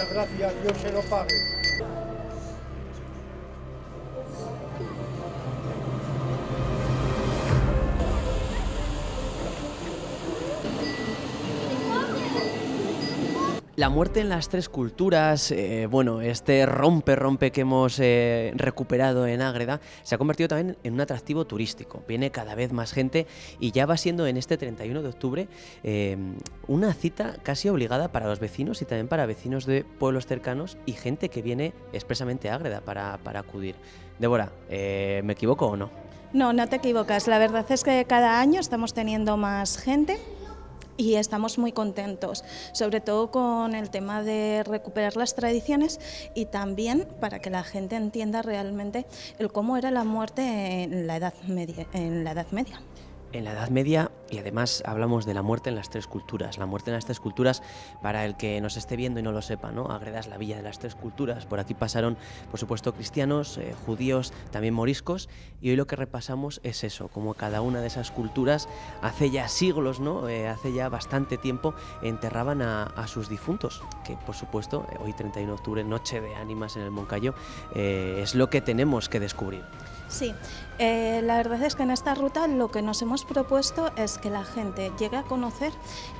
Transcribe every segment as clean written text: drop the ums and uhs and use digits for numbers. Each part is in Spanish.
Muchas gracias, Dios se lo pague. La muerte en las tres culturas, bueno, este rompe que hemos recuperado en Ágreda, se ha convertido también en un atractivo turístico. Viene cada vez más gente y ya va siendo en este 31 de octubre una cita casi obligada para los vecinos y también para vecinos de pueblos cercanos y gente que viene expresamente a Ágreda para acudir. Débora, ¿me equivoco o no? No, no te equivocas. La verdad es que cada año estamos teniendo más gente y estamos muy contentos, sobre todo con el tema de recuperar las tradiciones y también para que la gente entienda realmente el cómo era la muerte en la Edad Media. En la Edad Media, y además hablamos de la muerte en las tres culturas. La muerte en las tres culturas, para el que nos esté viendo y no lo sepa, ¿no? Ágreda es la villa de las tres culturas. Por aquí pasaron, por supuesto, cristianos, judíos, también moriscos, y hoy lo que repasamos es eso, como cada una de esas culturas hace ya siglos, ¿no? Hace ya bastante tiempo enterraban a sus difuntos, que por supuesto, hoy 31 de octubre, Noche de Ánimas en el Moncayo, es lo que tenemos que descubrir. Sí, la verdad es que en esta ruta lo que nos hemos propuesto es que la gente llegue a conocer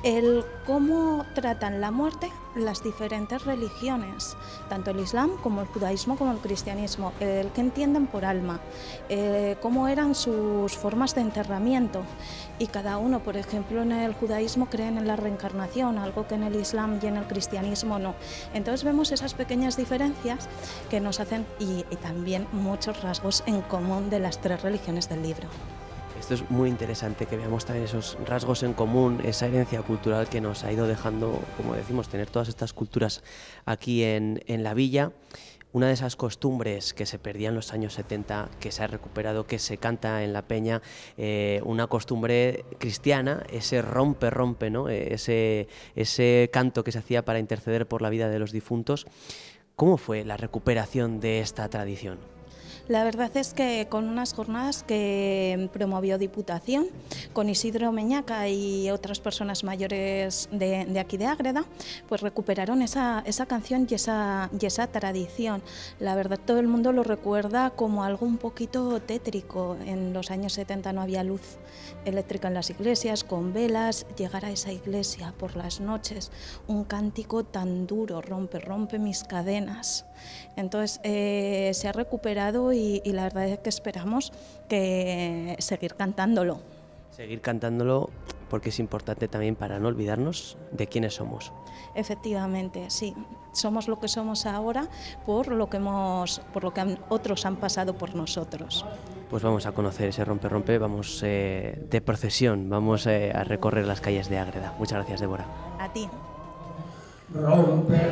el cómo tratan la muerte las diferentes religiones, tanto el Islam como el judaísmo como el cristianismo, el que entienden por alma, cómo eran sus formas de enterramiento y cada uno, por ejemplo, en el judaísmo creen en la reencarnación, algo que en el Islam y en el cristianismo no. Entonces vemos esas pequeñas diferencias que nos hacen y también muchos rasgos en común de las tres religiones del libro. Esto es muy interesante, que veamos también esos rasgos en común, esa herencia cultural que nos ha ido dejando, como decimos, tener todas estas culturas aquí en la villa. Una de esas costumbres que se perdía en los años 70, que se ha recuperado, que se canta en la peña, una costumbre cristiana, ese rompe, ¿no? Ese canto que se hacía para interceder por la vida de los difuntos. ¿Cómo fue la recuperación de esta tradición? La verdad es que con unas jornadas que promovió Diputación, con Isidro Meñaca y otras personas mayores de aquí de Ágreda, pues recuperaron esa canción y esa tradición. La verdad, todo el mundo lo recuerda como algo un poquito tétrico. En los años 70 no había luz eléctrica en las iglesias, con velas, llegar a esa iglesia por las noches, un cántico tan duro, rompe mis cadenas. Entonces se ha recuperado y la verdad es que esperamos que seguir cantándolo. Seguir cantándolo porque es importante también para no olvidarnos de quiénes somos. Efectivamente, sí. Somos lo que somos ahora por lo que otros han pasado por nosotros. Pues vamos a conocer ese rompe, vamos de procesión, vamos a recorrer las calles de Ágreda. Muchas gracias, Débora. A ti. Rompe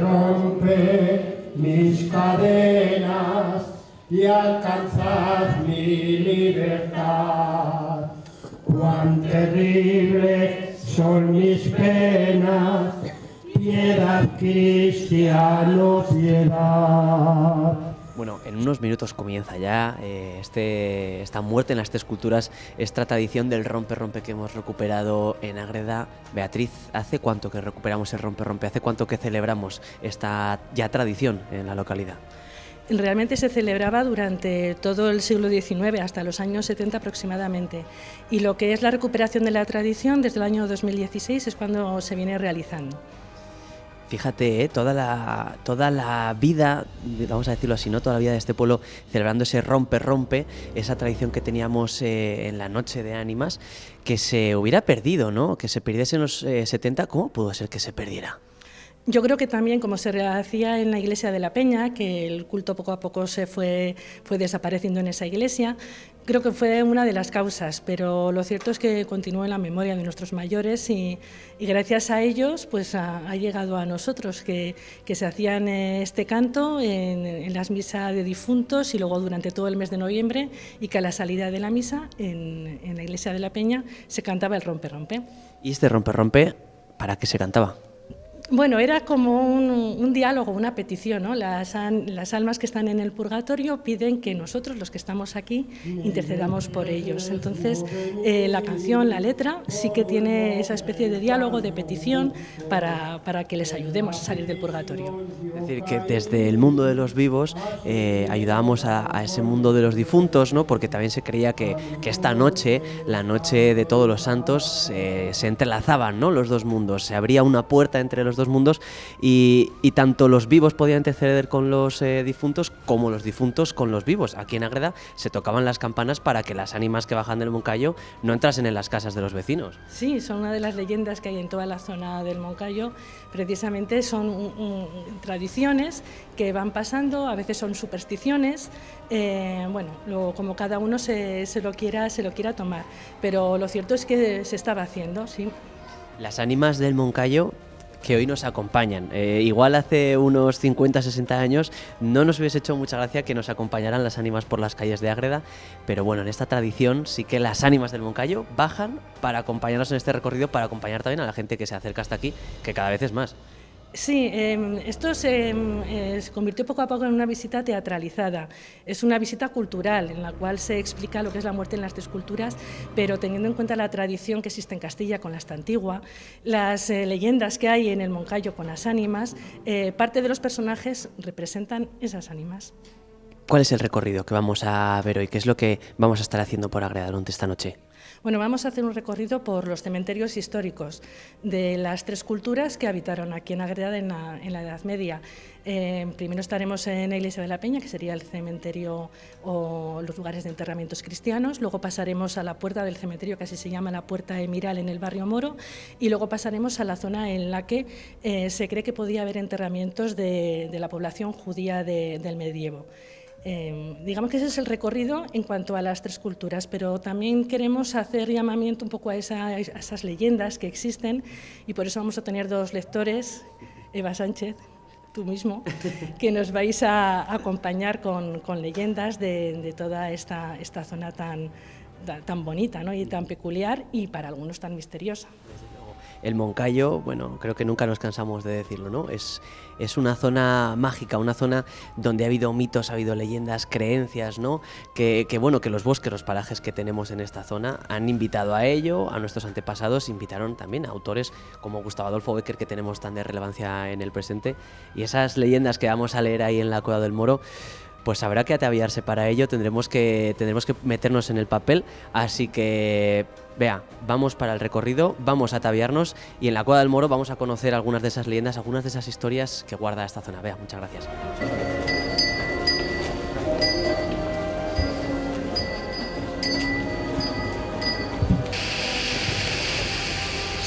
mis cadenas y alcanzad mi libertad. Cuán terribles son mis penas, piedad, cristiano, piedad. Bueno, en unos minutos comienza ya esta muerte en las tres culturas, esta tradición del rompe que hemos recuperado en Ágreda. Beatriz, ¿hace cuánto que recuperamos el rompe? ¿Hace cuánto que celebramos esta ya tradición en la localidad? Realmente se celebraba durante todo el siglo XIX, hasta los años 70 aproximadamente. Y lo que es la recuperación de la tradición, desde el año 2016 es cuando se viene realizando. Fíjate, toda la vida, vamos a decirlo así, ¿no? Toda la vida de este pueblo celebrando ese rompe, esa tradición que teníamos en la Noche de Ánimas, que se hubiera perdido, ¿no? Que se perdiese en los 70, ¿cómo pudo ser que se perdiera? Yo creo que también, como se hacía en la iglesia de la Peña, que el culto poco a poco se fue desapareciendo en esa iglesia, creo que fue una de las causas, pero lo cierto es que continúa en la memoria de nuestros mayores y gracias a ellos pues ha llegado a nosotros que se hacían este canto en las misas de difuntos y luego durante todo el mes de noviembre, y que a la salida de la misa en la iglesia de la Peña se cantaba el rompe. ¿Y este rompe, para qué se cantaba? Bueno, era como un diálogo, una petición, ¿no? Las almas que están en el purgatorio piden que nosotros, los que estamos aquí, intercedamos por ellos. Entonces, la canción, la letra, sí que tiene esa especie de diálogo, de petición, para que les ayudemos a salir del purgatorio. Es decir, que desde el mundo de los vivos ayudábamos a ese mundo de los difuntos, ¿no? Porque también se creía que esta noche, la noche de todos los santos, se entrelazaban, ¿no? Los dos mundos, se abría una puerta entre los dos mundos y tanto los vivos podían interceder con los difuntos como los difuntos con los vivos. Aquí en Ágreda se tocaban las campanas para que las ánimas que bajan del Moncayo no entrasen en las casas de los vecinos. Sí, son una de las leyendas que hay en toda la zona del Moncayo. Precisamente son tradiciones que van pasando, a veces son supersticiones, como cada uno se lo quiera tomar, pero lo cierto es que se estaba haciendo, sí. Las ánimas del Moncayo que hoy nos acompañan. Igual hace unos 50, 60 años no nos hubiese hecho mucha gracia que nos acompañaran las ánimas por las calles de Ágreda, pero bueno, en esta tradición sí que las ánimas del Moncayo bajan para acompañarnos en este recorrido, para acompañar también a la gente que se acerca hasta aquí, que cada vez es más. Sí, esto se convirtió poco a poco en una visita teatralizada. Es una visita cultural en la cual se explica lo que es la muerte en las tres culturas, pero teniendo en cuenta la tradición que existe en Castilla con la Estantigua, las leyendas que hay en el Moncayo con las ánimas, parte de los personajes representan esas ánimas. ¿Cuál es el recorrido que vamos a ver hoy? ¿Qué es lo que vamos a estar haciendo por Ágreda durante esta noche? Bueno, vamos a hacer un recorrido por los cementerios históricos de las tres culturas que habitaron aquí en Ágreda en la Edad Media. Primero estaremos en la Iglesia de la Peña, que sería el cementerio o los lugares de enterramientos cristianos. Luego pasaremos a la puerta del cementerio, que así se llama la Puerta Emiral, en el barrio Moro. Y luego pasaremos a la zona en la que se cree que podía haber enterramientos de la población judía del medievo. Digamos que ese es el recorrido en cuanto a las tres culturas, pero también queremos hacer llamamiento un poco a esas leyendas que existen, y por eso vamos a tener dos lectores, Eva Sánchez, tú mismo, que nos vais a acompañar con leyendas de toda esta zona tan bonita, ¿no? Y tan peculiar, y para algunos tan misteriosa. El Moncayo, bueno, creo que nunca nos cansamos de decirlo, ¿no? Es una zona mágica, una zona donde ha habido mitos, ha habido leyendas, creencias, ¿no? Que los bosques, los parajes que tenemos en esta zona han invitado a ello, a nuestros antepasados, invitaron también a autores como Gustavo Adolfo Bécquer, que tenemos tan de relevancia en el presente, y esas leyendas que vamos a leer ahí en la Cueva del Moro, pues habrá que ataviarse para ello, tendremos que meternos en el papel, así que vea, vamos para el recorrido, vamos a ataviarnos y en la Cueva del Moro vamos a conocer algunas de esas leyendas, algunas de esas historias que guarda esta zona. Vea, muchas gracias.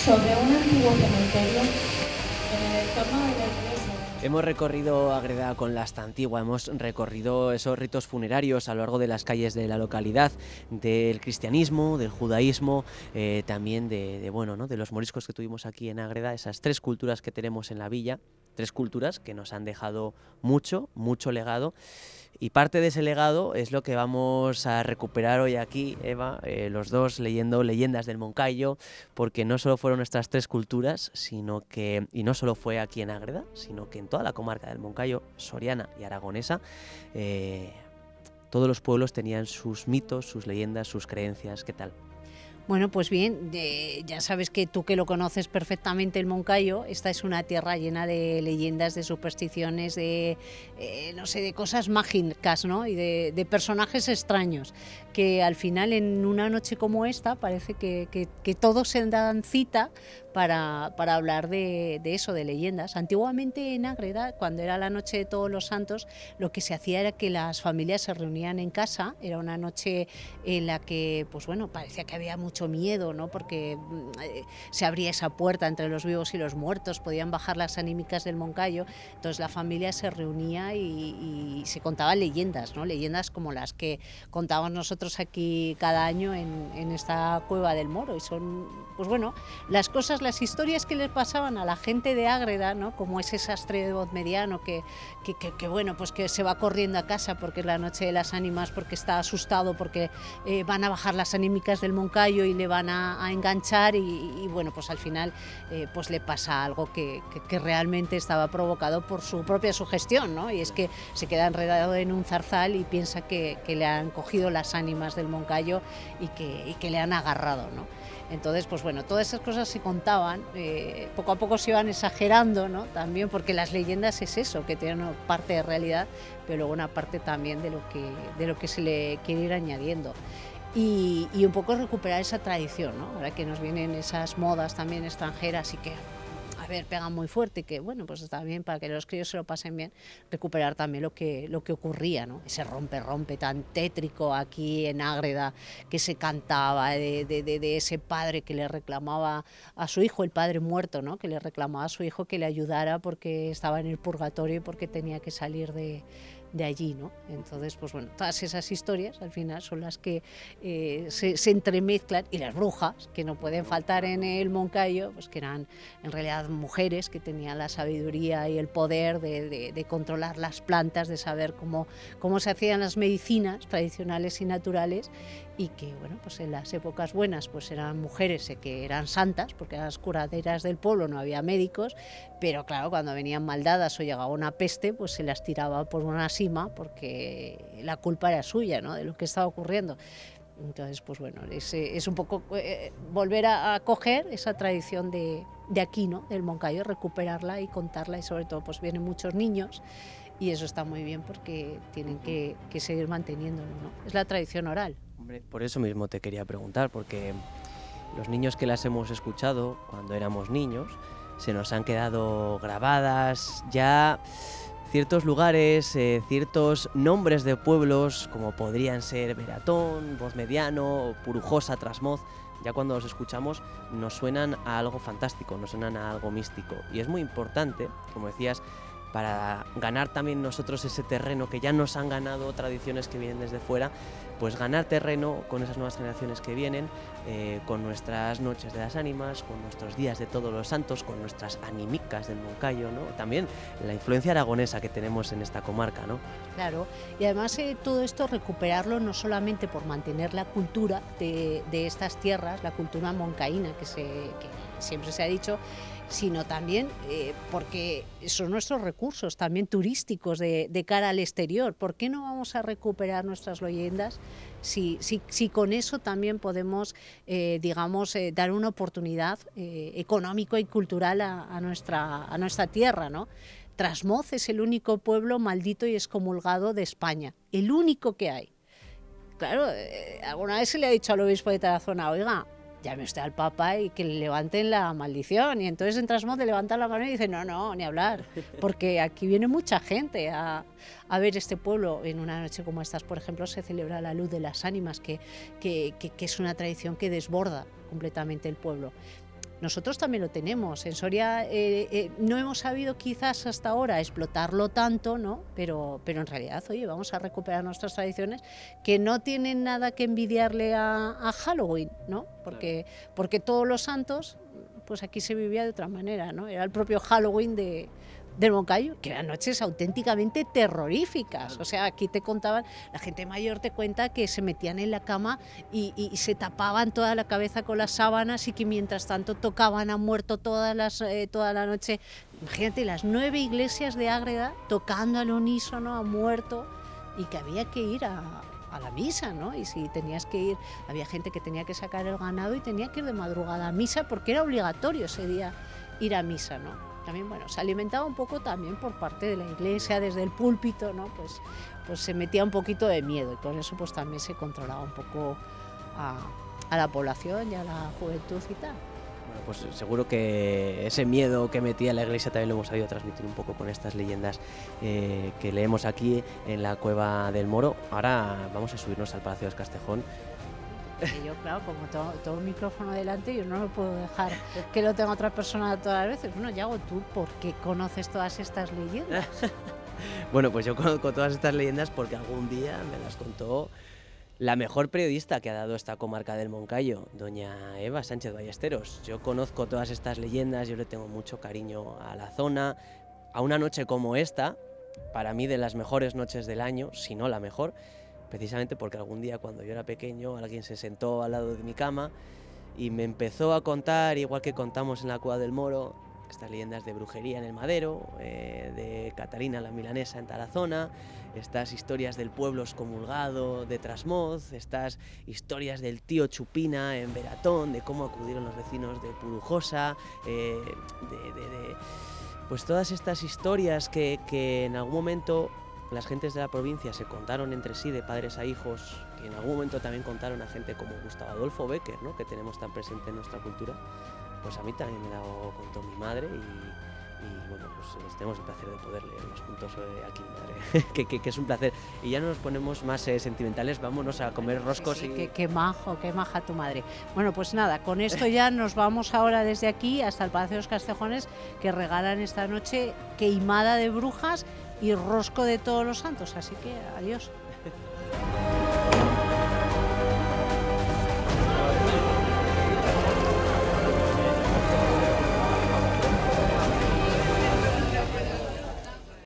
Sobre un antiguo cementerio en el entorno de la iglesia. Hemos recorrido Ágreda con la Estantigua, hemos recorrido esos ritos funerarios a lo largo de las calles de la localidad, del cristianismo, del judaísmo, también de los moriscos que tuvimos aquí en Ágreda, esas tres culturas que tenemos en la villa, tres culturas que nos han dejado mucho legado. Y parte de ese legado es lo que vamos a recuperar hoy aquí, Eva, los dos leyendo leyendas del Moncayo, porque no solo fueron nuestras tres culturas, y no solo fue aquí en Ágreda, sino que en toda la comarca del Moncayo, soriana y aragonesa, todos los pueblos tenían sus mitos, sus leyendas, sus creencias. ¿Qué tal? Bueno, pues bien, ya sabes que tú que lo conoces perfectamente el Moncayo, esta es una tierra llena de leyendas, de supersticiones, de cosas mágicas, ¿no? Y de personajes extraños, que al final en una noche como esta parece que todos se dan cita para hablar de eso, de leyendas. Antiguamente en Ágreda, cuando era la noche de Todos los Santos, lo que se hacía era que las familias se reunían en casa, era una noche en la que, pues bueno, parecía que había mucho miedo, ¿no? Porque se abría esa puerta entre los vivos y los muertos, podían bajar las anímicas del Moncayo, entonces la familia se reunía y se contaban leyendas, ¿no? Leyendas como las que contamos nosotros aquí cada año en esta Cueva del Moro, y son, pues bueno, las cosas las historias que les pasaban a la gente de Ágreda, ¿no? Como ese sastre de voz mediano que bueno, pues que se va corriendo a casa porque es la noche de las ánimas, porque está asustado, porque van a bajar las anímicas del Moncayo y le van a enganchar y bueno, pues al final pues le pasa algo que realmente estaba provocado por su propia sugestión, ¿no? Y es que se queda enredado en un zarzal y piensa que le han cogido las ánimas del Moncayo y que le han agarrado, ¿no? Entonces, pues bueno, todas esas cosas se contaban, poco a poco se iban exagerando, ¿no? También porque las leyendas es eso, que tienen una parte de realidad, pero luego una parte también de lo que se le quiere ir añadiendo. Y un poco recuperar esa tradición, ¿no? Ahora que nos vienen esas modas también extranjeras y que, a ver, pegan muy fuerte y que, bueno, pues está bien para que los críos se lo pasen bien, recuperar también lo que ocurría, ¿no? Ese rompe tan tétrico aquí en Ágreda que se cantaba de ese padre que le reclamaba a su hijo, el padre muerto, ¿no? Que le reclamaba a su hijo que le ayudara porque estaba en el purgatorio y porque tenía que salir de allí, ¿no? Entonces, pues bueno, todas esas historias al final son las que se entremezclan, y las brujas, que no pueden faltar en el Moncayo, pues que eran en realidad mujeres que tenían la sabiduría y el poder de controlar las plantas, de saber cómo se hacían las medicinas tradicionales y naturales, y que, bueno, pues en las épocas buenas pues eran mujeres que eran santas, porque eran las curaderas del pueblo, no había médicos, pero claro, cuando venían maldadas o llegaba una peste, pues se las tiraba por una sima porque la culpa era suya, ¿no? De lo que estaba ocurriendo. Entonces, pues bueno, es un poco volver a coger esa tradición de aquí, ¿no? Del Moncayo, recuperarla y contarla, y sobre todo pues vienen muchos niños y eso está muy bien porque tienen que seguir manteniéndolo, ¿no? Es la tradición oral. Hombre, por eso mismo te quería preguntar, porque los niños que las hemos escuchado cuando éramos niños se nos han quedado grabadas ya ciertos lugares, ciertos nombres de pueblos como podrían ser Beratón, Voz Mediano, Purujosa, Trasmoz. Ya cuando los escuchamos nos suenan a algo fantástico, nos suenan a algo místico, y es muy importante, como decías, para ganar también nosotros ese terreno que ya nos han ganado tradiciones que vienen desde fuera, pues ganar terreno con esas nuevas generaciones que vienen, con nuestras noches de las ánimas, con nuestros días de todos los santos, con nuestras anímicas del Moncayo, ¿no? También la influencia aragonesa que tenemos en esta comarca, ¿no? Claro, y además todo esto recuperarlo no solamente por mantener la cultura de estas tierras, la cultura moncaína que siempre se ha dicho, sino también porque son nuestros recursos también turísticos de cara al exterior. ¿Por qué no vamos a recuperar nuestras leyendas si con eso también podemos, dar una oportunidad económica y cultural a nuestra tierra, ¿no? Trasmoz es el único pueblo maldito y excomulgado de España, el único que hay. Claro, alguna vez se le ha dicho al obispo de Tarazona, oiga, llame usted al Papa y que le levanten la maldición. Y entonces en Trasmoz le levantan la mano y dicen, no, ni hablar, porque aquí viene mucha gente a ver este pueblo. En una noche como estas, por ejemplo, se celebra la Luz de las Ánimas, que es una tradición que desborda completamente el pueblo. Nosotros también lo tenemos. En Soria no hemos sabido quizás hasta ahora explotarlo tanto, ¿no? Pero en realidad, oye, vamos a recuperar nuestras tradiciones que no tienen nada que envidiarle a Halloween, ¿no? Porque todos los santos, pues aquí se vivía de otra manera, ¿no? Era el propio Halloween del Moncayo, que eran noches auténticamente terroríficas. O sea, aquí te contaban, la gente mayor te cuenta que se metían en la cama y se tapaban toda la cabeza con las sábanas, y que mientras tanto tocaban a muerto toda la noche. Imagínate, las 9 iglesias de Ágreda tocando al unísono a muerto, y que había que ir a la misa, ¿no? Y si tenías que ir, había gente que tenía que sacar el ganado y tenía que ir de madrugada a misa, porque era obligatorio ese día ir a misa, ¿no? También, bueno, se alimentaba un poco también por parte de la iglesia, desde el púlpito, ¿no? Pues se metía un poquito de miedo, y con eso pues también se controlaba un poco a la población y a la juventud y tal. Bueno, pues seguro que ese miedo que metía la iglesia también lo hemos sabido transmitir un poco con estas leyendas que leemos aquí en la Cueva del Moro. Ahora vamos a subirnos al Palacio de Castejón. Y yo, claro, como tengo un micrófono delante, yo no lo puedo dejar que lo tenga otra persona todas las veces. Bueno, Yago, ¿tú por qué conoces todas estas leyendas? Bueno, pues yo conozco todas estas leyendas porque algún día me las contó la mejor periodista que ha dado esta comarca del Moncayo, doña Eva Sánchez Ballesteros. Yo conozco todas estas leyendas, yo le tengo mucho cariño a la zona. A una noche como esta, para mí de las mejores noches del año, si no la mejor, precisamente porque algún día cuando yo era pequeño alguien se sentó al lado de mi cama y me empezó a contar, igual que contamos en la Cueva del Moro, estas leyendas de brujería en el Madero, de Catalina la Milanesa en Tarazona, estas historias del pueblo excomulgado de Trasmoz, estas historias del tío Chupina en Beratón, de cómo acudieron los vecinos de Purujosa, pues todas estas historias que en algún momento las gentes de la provincia se contaron entre sí de padres a hijos, que en algún momento también contaron a gente como Gustavo Adolfo Bécquer, ¿no?, que tenemos tan presente en nuestra cultura. Pues a mí también me lo contó mi madre y bueno, pues tenemos el placer de poder leerlos juntos aquí, madre, que es un placer. Y ya no nos ponemos más sentimentales, vámonos a comer roscos. Sí, qué majo, qué maja tu madre. Bueno, pues nada, con esto ya nos vamos ahora desde aquí hasta el Palacio de los Castejones, que regalan esta noche queimada de brujas y rosco de todos los santos, así que adiós.